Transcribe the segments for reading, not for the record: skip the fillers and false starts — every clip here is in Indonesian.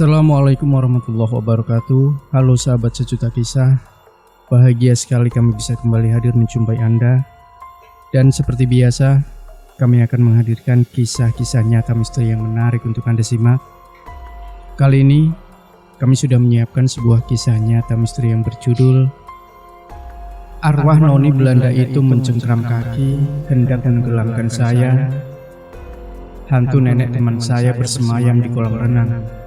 Assalamualaikum warahmatullahi wabarakatuh. Halo sahabat sejuta kisah. Bahagia sekali kami bisa kembali hadir menjumpai Anda. Dan seperti biasa, kami akan menghadirkan kisah-kisah nyata misteri yang menarik untuk Anda simak. Kali ini, kami sudah menyiapkan sebuah kisah nyata misteri yang berjudul Arwah Noni Belanda itu mencengkram kaki, hendak menenggelamkan saya. Hantu nenek teman saya bersemayam di kolam renang.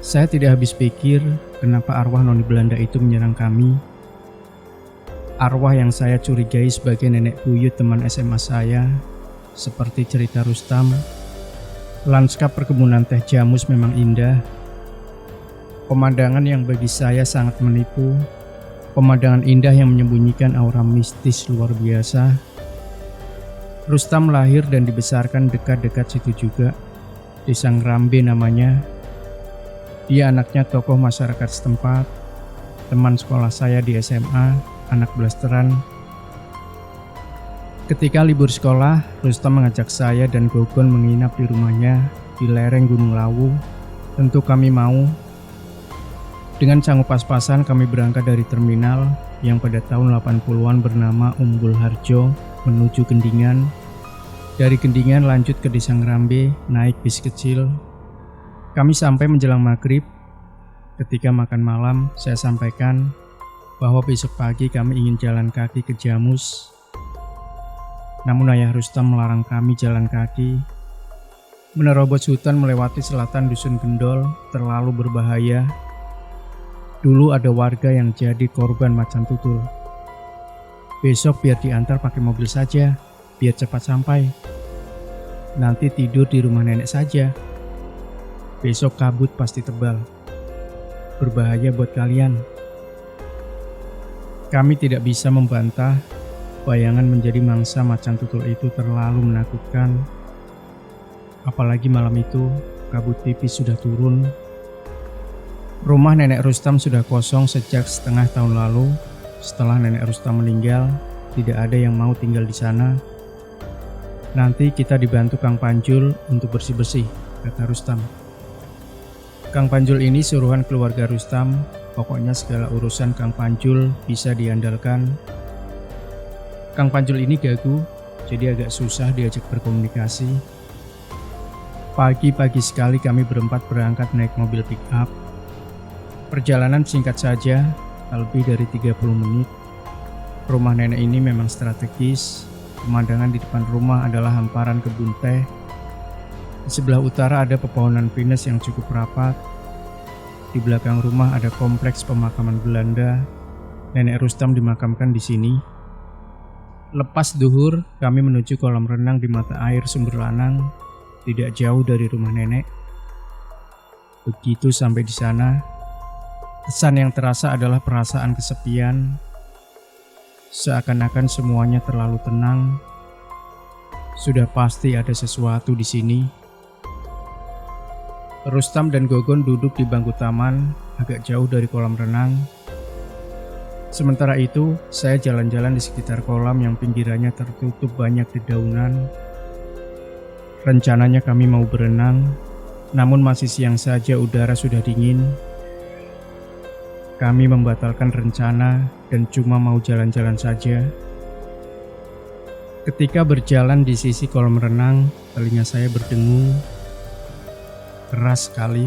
Saya tidak habis pikir kenapa arwah Noni Belanda itu menyerang kami. Arwah yang saya curigai sebagai nenek buyut teman SMA saya, seperti cerita Rustam. Lanskap perkebunan teh jamus memang indah. Pemandangan yang bagi saya sangat menipu. Pemandangan indah yang menyembunyikan aura mistis luar biasa. Rustam lahir dan dibesarkan dekat-dekat situ juga. Desa Ngrambe namanya. Dia anaknya tokoh masyarakat setempat, teman sekolah saya di SMA, anak blasteran. Ketika libur sekolah, Rustam mengajak saya dan Gogon menginap di rumahnya di lereng Gunung Lawu. Tentu kami mau. Dengan sanggup pas-pasan kami berangkat dari terminal yang pada tahun 80-an bernama Umbul Harjo menuju Kendingan. Dari Kendingan lanjut ke Desa Ngrambe, naik bis kecil. Kami sampai menjelang maghrib. Ketika makan malam, saya sampaikan bahwa besok pagi kami ingin jalan kaki ke Jamus. Namun ayah Rustam melarang kami jalan kaki. Menerobos hutan melewati selatan Dusun Gendol terlalu berbahaya. Dulu ada warga yang jadi korban macan tutul. Besok biar diantar pakai mobil saja, biar cepat sampai. Nanti tidur di rumah nenek saja. Besok kabut pasti tebal. Berbahaya buat kalian. Kami tidak bisa membantah. Bayangan menjadi mangsa macan tutul itu terlalu menakutkan. Apalagi malam itu kabut tipis sudah turun. Rumah nenek Rustam sudah kosong sejak setengah tahun lalu. Setelah nenek Rustam meninggal, tidak ada yang mau tinggal di sana. Nanti kita dibantu Kang Panjul untuk bersih-bersih, kata Rustam. Kang Panjul ini suruhan keluarga Rustam, pokoknya segala urusan Kang Panjul bisa diandalkan. Kang Panjul ini gagu, jadi agak susah diajak berkomunikasi. Pagi-pagi sekali kami berempat berangkat naik mobil pick up. Perjalanan singkat saja, lebih dari 30 menit. Rumah nenek ini memang strategis. Pemandangan di depan rumah adalah hamparan kebun teh. Di sebelah utara ada pepohonan pinus yang cukup rapat. Di belakang rumah ada kompleks pemakaman Belanda. Nenek Rustam dimakamkan di sini. Lepas duhur, kami menuju kolam renang di mata air Sumber Lanang, tidak jauh dari rumah nenek. Begitu sampai di sana, kesan yang terasa adalah perasaan kesepian. Seakan-akan semuanya terlalu tenang. Sudah pasti ada sesuatu di sini. Rustam dan Gogon duduk di bangku taman, agak jauh dari kolam renang. Sementara itu, saya jalan-jalan di sekitar kolam yang pinggirannya tertutup banyak dedaunan. Rencananya kami mau berenang, namun masih siang saja udara sudah dingin. Kami membatalkan rencana dan cuma mau jalan-jalan saja. Ketika berjalan di sisi kolam renang, telinga saya berdengung. Keras sekali.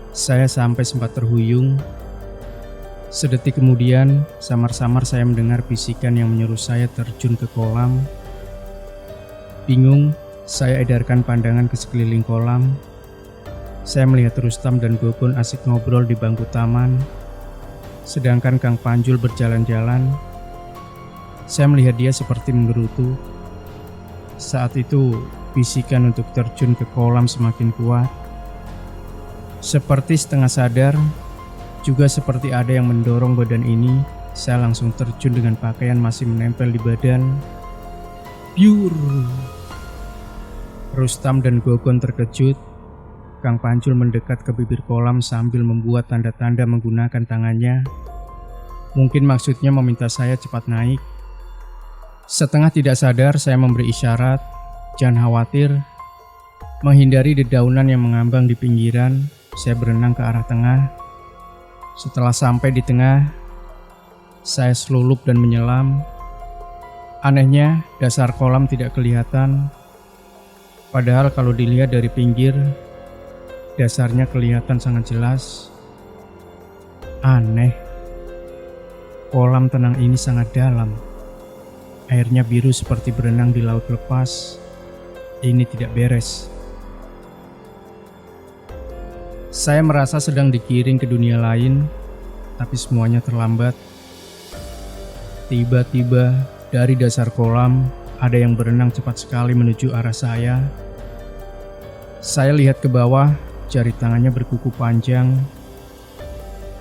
Saya sampai sempat terhuyung. Sedetik kemudian, samar-samar saya mendengar bisikan yang menyuruh saya terjun ke kolam. Bingung, saya edarkan pandangan ke sekeliling kolam. Saya melihat Rustam dan Gogon asik ngobrol di bangku taman. Sedangkan Kang Panjul berjalan-jalan. Saya melihat dia seperti menggerutu. Saat itu, bisikan untuk terjun ke kolam semakin kuat. Seperti setengah sadar, juga seperti ada yang mendorong badan ini, saya langsung terjun dengan pakaian masih menempel di badan. Biur! Rustam dan Gogon terkejut. Kang Panjul mendekat ke bibir kolam sambil membuat tanda-tanda menggunakan tangannya. Mungkin maksudnya meminta saya cepat naik. Setengah tidak sadar saya memberi isyarat Jangan khawatir. Menghindari dedaunan yang mengambang di pinggiran, saya berenang ke arah tengah. Setelah sampai di tengah, saya selulup dan menyelam. Anehnya, dasar kolam tidak kelihatan. Padahal kalau dilihat dari pinggir, dasarnya kelihatan sangat jelas. Aneh, kolam tenang ini sangat dalam. Airnya biru seperti berenang di laut lepas. Ini tidak beres. Saya merasa sedang digiring ke dunia lain, tapi semuanya terlambat. Tiba-tiba dari dasar kolam ada yang berenang cepat sekali menuju arah saya. Saya lihat ke bawah, jari tangannya berkuku panjang.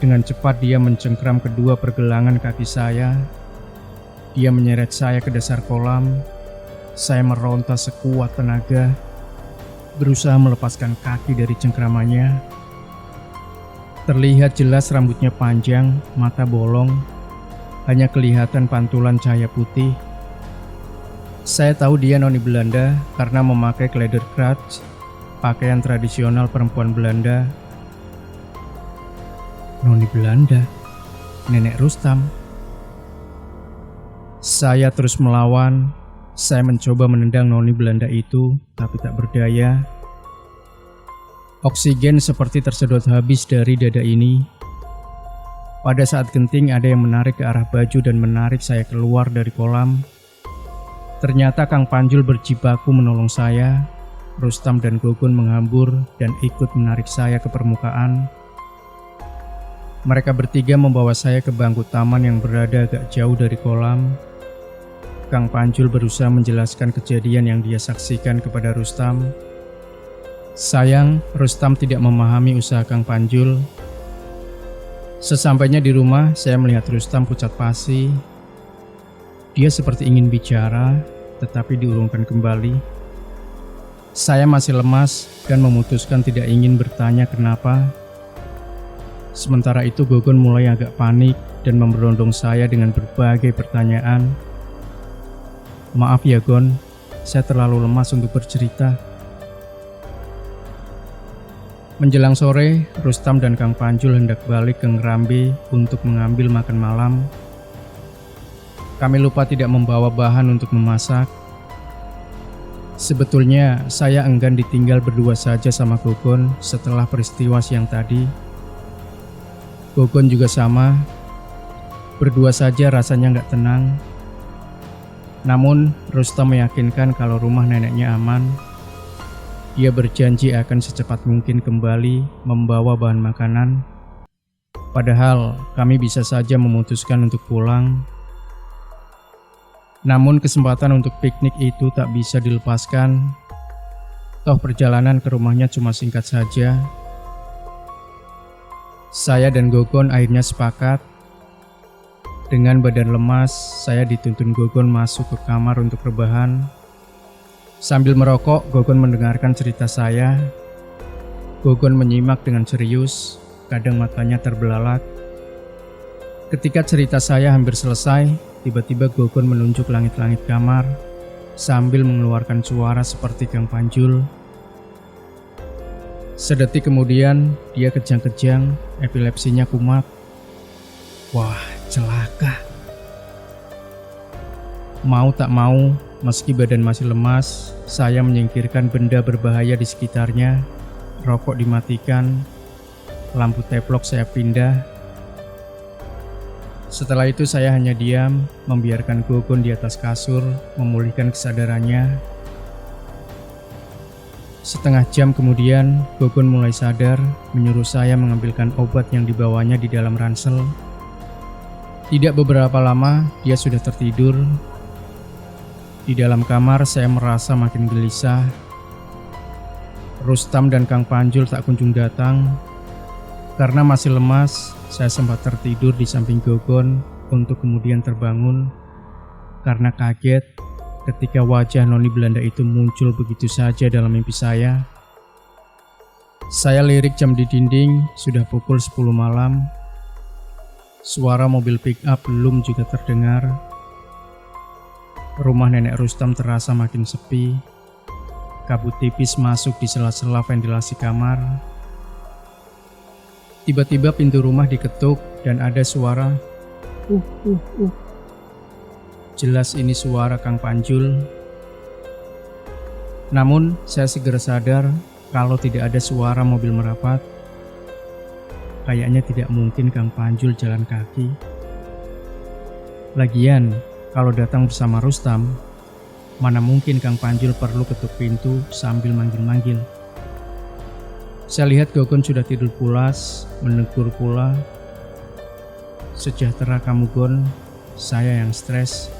Dengan cepat dia mencengkram kedua pergelangan kaki saya. Dia menyeret saya ke dasar kolam. Saya meronta sekuat tenaga, berusaha melepaskan kaki dari cengkramannya. Terlihat jelas rambutnya panjang, mata bolong, hanya kelihatan pantulan cahaya putih. Saya tahu dia noni Belanda karena memakai klederkracht, pakaian tradisional perempuan Belanda. Noni Belanda, nenek Rustam. Saya terus melawan. Saya mencoba menendang noni Belanda itu, tapi tak berdaya. Oksigen seperti tersedot habis dari dada ini. Pada saat genting ada yang menarik ke arah baju dan menarik saya keluar dari kolam. Ternyata Kang Panjul berjibaku menolong saya. Rustam dan Gogon menghambur dan ikut menarik saya ke permukaan. Mereka bertiga membawa saya ke bangku taman yang berada agak jauh dari kolam. Kang Panjul berusaha menjelaskan kejadian yang dia saksikan kepada Rustam. Sayang, Rustam tidak memahami usaha Kang Panjul. Sesampainya di rumah, saya melihat Rustam pucat pasi. Dia seperti ingin bicara, tetapi diurungkan kembali. Saya masih lemas dan memutuskan tidak ingin bertanya kenapa. Sementara itu Gogon mulai agak panik dan memberondong saya dengan berbagai pertanyaan. Maaf ya Gon, saya terlalu lemas untuk bercerita. Menjelang sore, Rustam dan Kang Panjul hendak balik ke Ngerambe untuk mengambil makan malam. Kami lupa tidak membawa bahan untuk memasak. Sebetulnya saya enggan ditinggal berdua saja sama Gogon setelah peristiwa siang tadi. Gogon juga sama. Berdua saja rasanya nggak tenang. Namun Rustam meyakinkan kalau rumah neneknya aman. Dia berjanji akan secepat mungkin kembali membawa bahan makanan. Padahal kami bisa saja memutuskan untuk pulang. Namun kesempatan untuk piknik itu tak bisa dilepaskan. Toh perjalanan ke rumahnya cuma singkat saja. Saya dan Gogon akhirnya sepakat. Dengan badan lemas, saya dituntun Gogon masuk ke kamar untuk rebahan. Sambil merokok, Gogon mendengarkan cerita saya. Gogon menyimak dengan serius, kadang matanya terbelalak. Ketika cerita saya hampir selesai, tiba-tiba Gogon menunjuk langit-langit kamar sambil mengeluarkan suara seperti Kang Panjul. Sedetik kemudian, dia kejang-kejang, epilepsinya kumat. Wah, celaka. Mau tak mau, meski badan masih lemas, saya menyingkirkan benda berbahaya di sekitarnya. Rokok dimatikan, lampu teplok saya pindah. Setelah itu saya hanya diam, membiarkan Gogon di atas kasur, memulihkan kesadarannya. Setengah jam kemudian, Gogon mulai sadar, menyuruh saya mengambilkan obat yang dibawanya di dalam ransel. Tidak beberapa lama, dia sudah tertidur. Di dalam kamar saya merasa makin gelisah. Rustam dan Kang Panjul tak kunjung datang. Karena masih lemas, saya sempat tertidur di samping Gogon untuk kemudian terbangun karena kaget ketika wajah noni Belanda itu muncul begitu saja dalam mimpi saya. Saya lirik jam di dinding, sudah pukul 10 malam. Suara mobil pick up belum juga terdengar. Rumah nenek Rustam terasa makin sepi. Kabut tipis masuk di sela-sela ventilasi kamar. Tiba-tiba pintu rumah diketuk dan ada suara uh. Jelas ini suara Kang Panjul. Namun saya segera sadar kalau tidak ada suara mobil merapat. Kayaknya tidak mungkin Kang Panjul jalan kaki. Lagian, kalau datang bersama Rustam, mana mungkin Kang Panjul perlu ketuk pintu sambil manggil-manggil. Saya lihat Gogon sudah tidur pulas, menegur pula. Sejahtera kamu Gon, saya yang stres.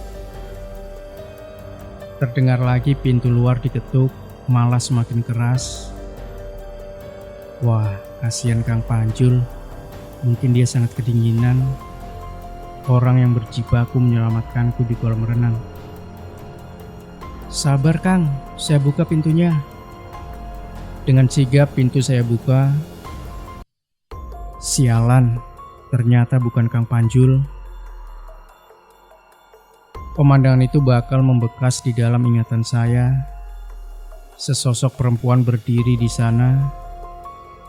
Terdengar lagi pintu luar diketuk, malah semakin keras. Wah, kasihan Kang Panjul. Mungkin dia sangat kedinginan. Orang yang berjibaku menyelamatkanku di kolam renang. Sabar Kang, saya buka pintunya. Dengan sigap pintu saya buka. Sialan, ternyata bukan Kang Panjul. Pemandangan itu bakal membekas di dalam ingatan saya. Sesosok perempuan berdiri di sana.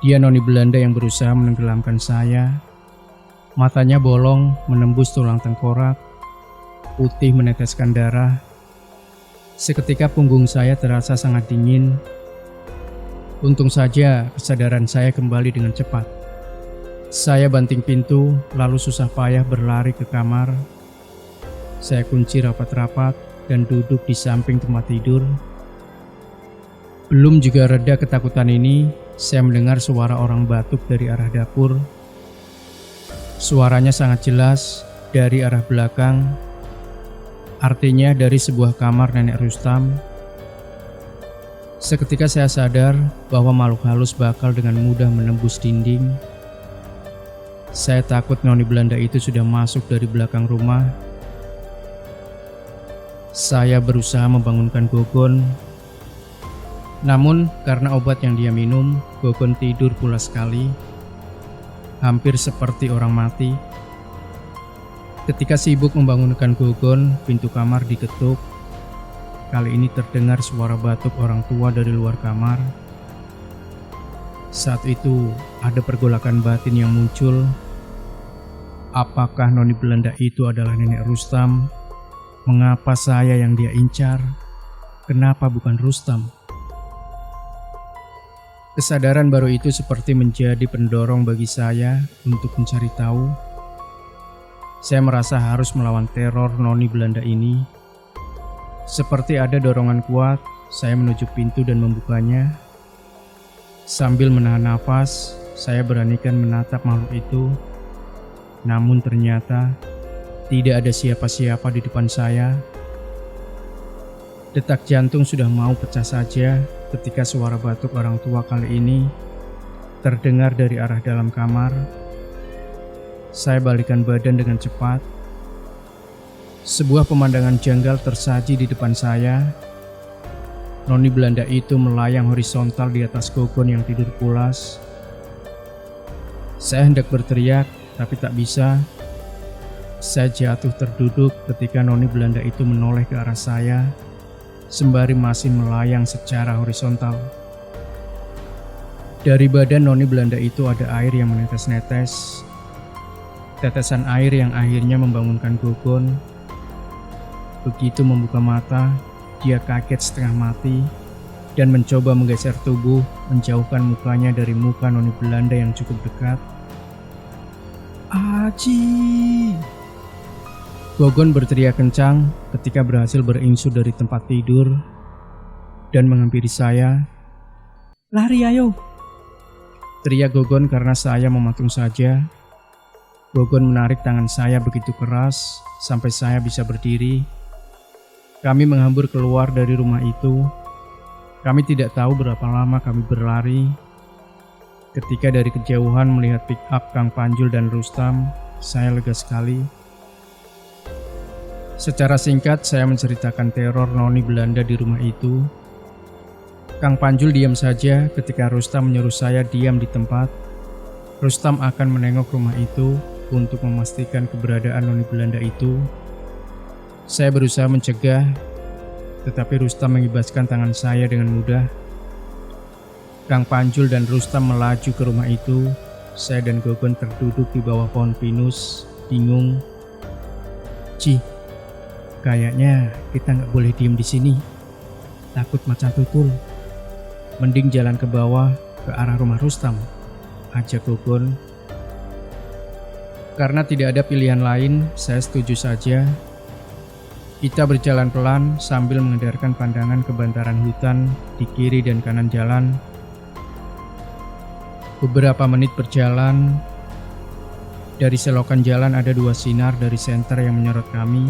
Dia noni Belanda yang berusaha menenggelamkan saya. Matanya bolong menembus tulang tengkorak. Putih meneteskan darah. Seketika punggung saya terasa sangat dingin. Untung saja kesadaran saya kembali dengan cepat. Saya banting pintu, lalu susah payah berlari ke kamar. Saya kunci rapat-rapat dan duduk di samping tempat tidur. Belum juga reda ketakutan ini, saya mendengar suara orang batuk dari arah dapur. Suaranya sangat jelas dari arah belakang, artinya dari sebuah kamar nenek Rustam. Seketika saya sadar bahwa makhluk halus bakal dengan mudah menembus dinding. Saya takut noni Belanda itu sudah masuk dari belakang rumah. Saya berusaha membangunkan Gogon. Namun karena obat yang dia minum, Gogon tidur pula sekali. Hampir seperti orang mati. Ketika sibuk membangunkan Gogon, pintu kamar diketuk. Kali ini terdengar suara batuk orang tua dari luar kamar. Saat itu ada pergolakan batin yang muncul. Apakah noni Belanda itu adalah nenek Rustam? Mengapa saya yang dia incar? Kenapa bukan Rustam? Kesadaran baru itu seperti menjadi pendorong bagi saya untuk mencari tahu. Saya merasa harus melawan teror noni Belanda ini. Seperti ada dorongan kuat, saya menuju pintu dan membukanya. Sambil menahan nafas, saya beranikan menatap makhluk itu. Namun ternyata tidak ada siapa-siapa di depan saya. Detak jantung sudah mau pecah saja ketika suara batuk orang tua kali ini terdengar dari arah dalam kamar. Saya balikan badan dengan cepat. Sebuah pemandangan janggal tersaji di depan saya. Noni Belanda itu melayang horizontal di atas Gogon yang tidur pulas. Saya hendak berteriak, tapi tak bisa. Saya jatuh terduduk ketika noni Belanda itu menoleh ke arah saya, sembari masih melayang secara horizontal. Dari badan noni Belanda itu ada air yang menetes-netes. Tetesan air yang akhirnya membangunkan Gogon. Begitu membuka mata, dia kaget setengah mati dan mencoba menggeser tubuh, menjauhkan mukanya dari muka noni Belanda yang cukup dekat. Aji! Gogon berteriak kencang ketika berhasil beringsut dari tempat tidur dan menghampiri saya. Lari ayo! Teriak Gogon karena saya mematung saja. Gogon menarik tangan saya begitu keras sampai saya bisa berdiri. Kami menghambur keluar dari rumah itu. Kami tidak tahu berapa lama kami berlari. Ketika dari kejauhan melihat pick up Kang Panjul dan Rustam, saya lega sekali. Secara singkat saya menceritakan teror noni Belanda di rumah itu. Kang Panjul diam saja ketika Rustam menyuruh saya diam di tempat. Rustam akan menengok rumah itu untuk memastikan keberadaan noni Belanda itu. Saya berusaha mencegah, tetapi Rustam mengibaskan tangan saya dengan mudah. Kang Panjul dan Rustam melaju ke rumah itu. Saya dan Gogon terduduk di bawah pohon pinus, bingung. Ci, kayaknya kita nggak boleh diem di sini. Takut macan tutul. Mending jalan ke bawah ke arah rumah Rustam, ajak Gogon. Karena tidak ada pilihan lain, saya setuju saja. Kita berjalan pelan sambil mengedarkan pandangan ke bantaran hutan di kiri dan kanan jalan. Beberapa menit berjalan, dari selokan jalan ada 2 sinar dari senter yang menyorot kami.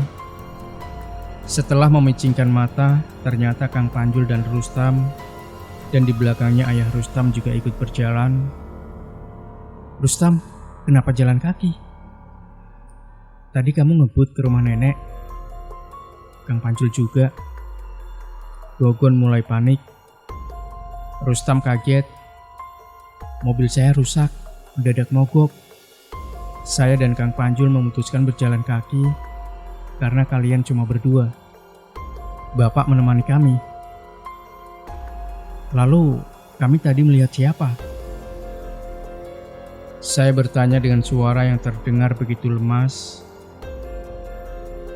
Setelah memicingkan mata, ternyata Kang Panjul dan Rustam, dan di belakangnya ayah Rustam juga ikut berjalan. Rustam, kenapa jalan kaki? Tadi kamu ngebut ke rumah nenek. Kang Panjul juga. Gogon mulai panik. Rustam kaget. Mobil saya rusak, mendadak mogok. Saya dan Kang Panjul memutuskan berjalan kaki karena kalian cuma berdua. Bapak menemani kami. Lalu, kami tadi melihat siapa? Saya bertanya dengan suara yang terdengar begitu lemas.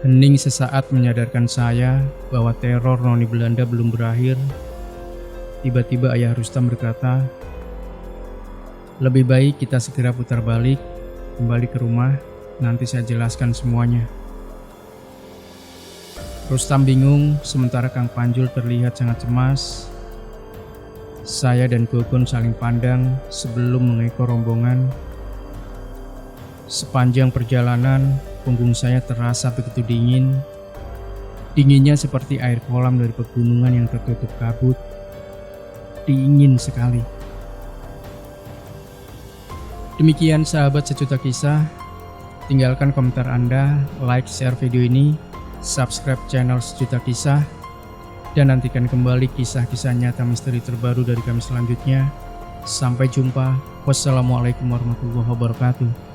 Hening sesaat menyadarkan saya bahwa teror noni Belanda belum berakhir. Tiba-tiba ayah Rustam berkata, lebih baik kita segera putar balik, kembali ke rumah, nanti saya jelaskan semuanya. Rustam bingung, sementara Kang Panjul terlihat sangat cemas. Saya dan Gogon saling pandang sebelum mengekor rombongan. Sepanjang perjalanan, punggung saya terasa begitu dingin. Dinginnya seperti air kolam dari pegunungan yang tertutup kabut. Dingin sekali. Demikian sahabat Sejuta Kisah, tinggalkan komentar Anda, like, share video ini, subscribe channel Sejuta Kisah, dan nantikan kembali kisah-kisah nyata misteri terbaru dari kami selanjutnya. Sampai jumpa, wassalamualaikum warahmatullahi wabarakatuh.